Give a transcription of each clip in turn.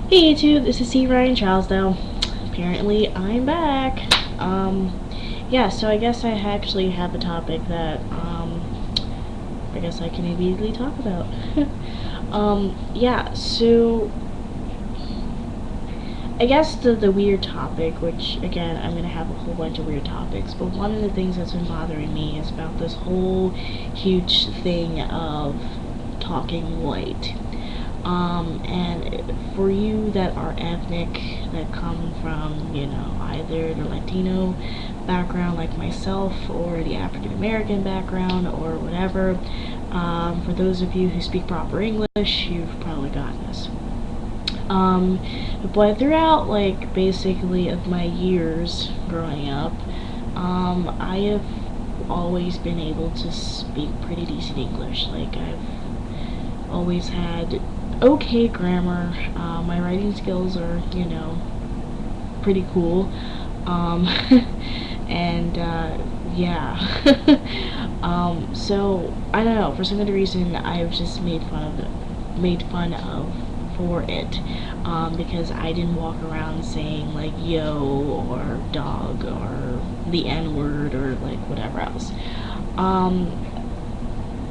Hey YouTube, this is C. Ryan Charlesdale. Apparently, I'm back. Yeah, so I guess I actually have a topic that, I guess I can immediately talk about. Yeah, so I guess the weird topic, which again, I'm gonna have a whole bunch of weird topics, but one of the things that's been bothering me is about this whole huge thing of talking white. And for you that are ethnic, that come from, either the Latino background like myself, or the African American background, or whatever, for those of you who speak proper English, you've probably gotten this. Um, but throughout, like, basically of my years growing up, I have always been able to speak pretty decent English. Like, I've always had okay grammar. My writing skills are, pretty cool. Um, and yeah. So I don't know. For some other reason, I've just made fun of for it, because I didn't walk around saying like yo or dog or the N word or like whatever else. Um,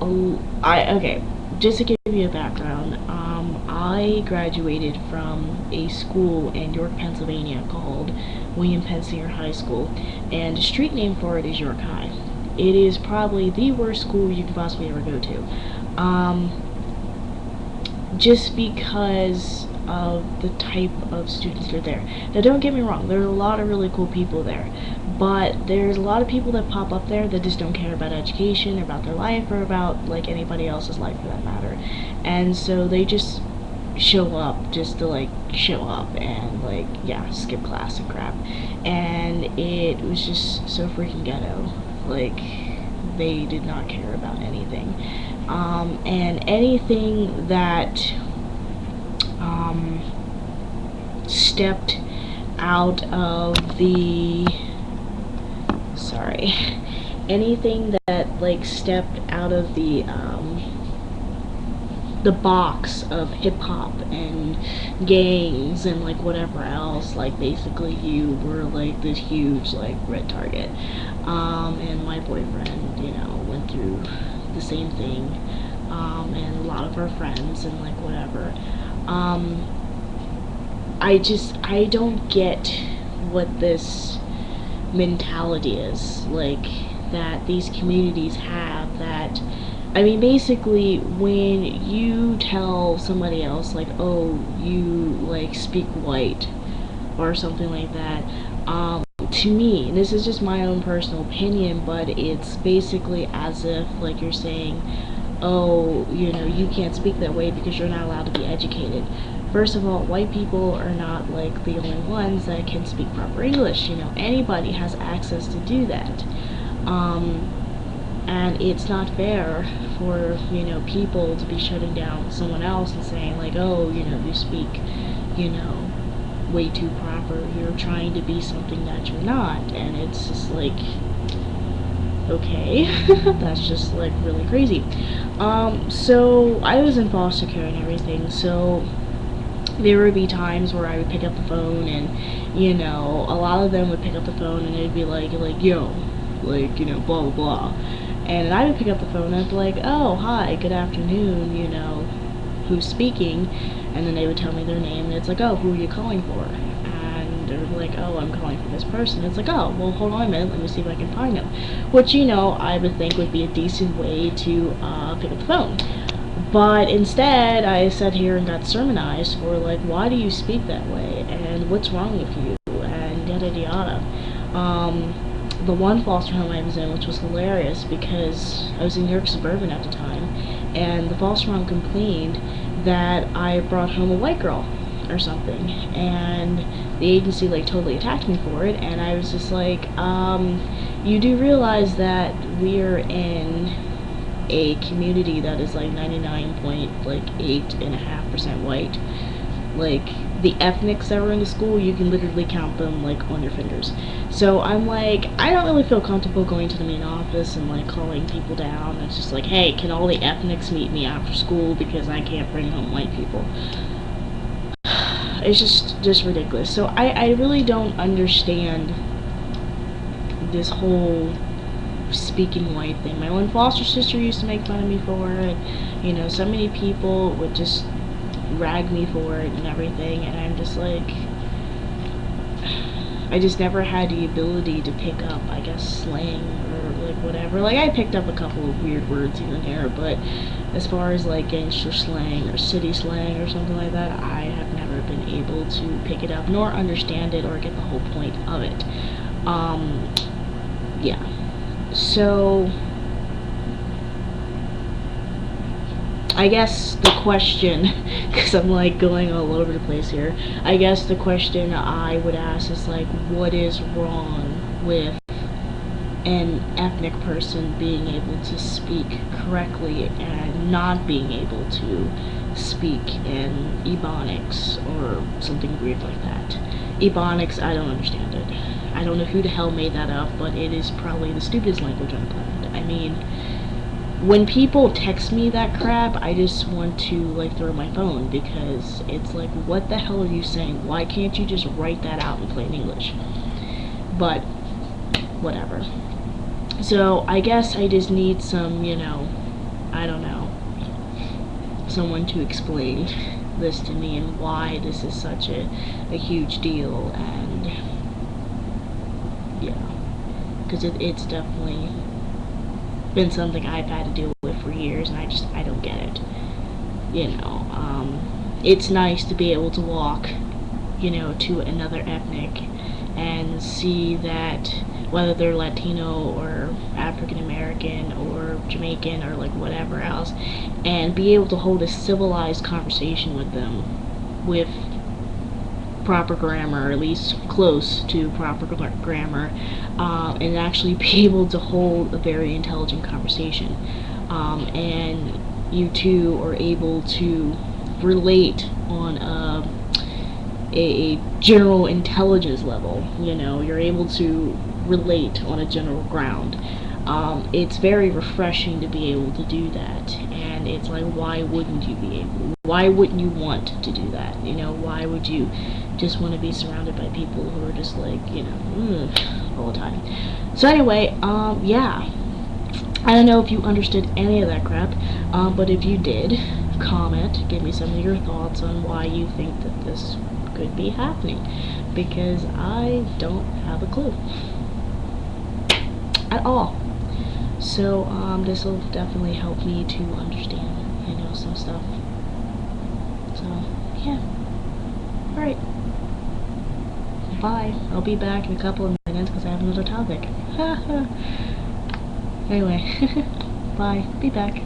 okay, just to give you a background, I graduated from a school in York, Pennsylvania called William Penn Senior High School, and the street name for it is York High. It is probably the worst school you could possibly ever go to. Just because of the type of students that are there. Now, don't get me wrong, there's a lot of really cool people there, but there's a lot of people that pop up there that just don't care about education, or about their life, or about like anybody else's life for that matter. And so they just show up just to like show up and like, yeah, skip class and crap. And it was just so freaking ghetto. Like, they did not care about anything. And anything that stepped out of the sorry anything that like stepped out of the box of hip-hop and gangs and like whatever else, like basically you were like this huge like red target. And my boyfriend, went through the same thing, and a lot of our friends and like whatever. I don't get what this mentality is like that these communities have. That, I mean, basically when you tell somebody else like, oh, you like speak white or something like that, to me, and this is just my own personal opinion, but it's basically as if like you're saying, oh, you can't speak that way because you're not allowed to be educated. First of all, white people are not like the only ones that can speak proper English. Anybody has access to do that. And it's not fair for, people to be shutting down someone else and saying like, oh, you speak, way too proper. You're trying to be something that you're not. And it's just like, okay, that's just like really crazy. So I was in foster care and everything, so there would be times where I would pick up the phone and, a lot of them would pick up the phone and it'd be like, yo, like, blah, blah, blah. And I would pick up the phone and I'd be like, oh, hi, good afternoon, who's speaking? And then they would tell me their name and it's like, oh, who are you calling for? And they would be like, oh, I'm calling for this person. It's like, oh, well, hold on a minute, let me see if I can find them. Which, I would think would be a decent way to pick up the phone. But instead, I sat here and got sermonized for like, why do you speak that way? And what's wrong with you? And yada yada yada. The one foster home I was in, which was hilarious because I was in New York Suburban at the time, and the foster mom complained that I brought home a white girl or something, and the agency like totally attacked me for it, and I was just like, you do realize that we're in a community that is like 99.8.5% white. Like, the ethnics that were in the school, you can literally count them like on your fingers. So I'm like, I don't really feel comfortable going to the main office and like calling people down. It's just like, hey, can all the ethnics meet me after school because I can't bring home white people? it's just ridiculous. So I really don't understand this whole speaking white thing. My one foster sister used to make fun of me for it. You know, so many people would just rag me for it and everything, and I'm just like, I just never had the ability to pick up, I guess, slang or like whatever. Like, I picked up a couple of weird words here and there, but as far as like gangster slang or city slang or something like that, I have never been able to pick it up nor understand it or get the whole point of it. Yeah. So I guess the question, because I'm like going all over the place here, I guess the question I would ask is like, what is wrong with an ethnic person being able to speak correctly and not being able to speak in Ebonics or something weird like that? Ebonics, I don't understand it. I don't know who the hell made that up, but it is probably the stupidest language on the planet. I mean, when people text me that crap, I just want to like throw my phone, because it's like, what the hell are you saying? Why can't you just write that out in plain English? But whatever. So I guess I just need some, I don't know, someone to explain this to me and why this is such a huge deal. And yeah, because it's definitely been something I've had to deal with for years, and I don't get it. It's nice to be able to walk, to another ethnic and see that whether they're Latino or African American or Jamaican or like whatever else, and be able to hold a civilized conversation with them with proper grammar, or at least close to proper grammar, and actually be able to hold a very intelligent conversation. And you two are able to relate on a general intelligence level. You're able to relate on a general ground. It's very refreshing to be able to do that, and it's like, why wouldn't you be able? Why wouldn't you want to do that? Why would you just want to be surrounded by people who are just like, all the time? So anyway, yeah. I don't know if you understood any of that crap, but if you did, comment, give me some of your thoughts on why you think that this could be happening, because I don't have a clue at all. So this will definitely help me to understand, some stuff. So yeah, all right. Bye. I'll be back in a couple of minutes because I have another topic. Anyway, bye. Be back.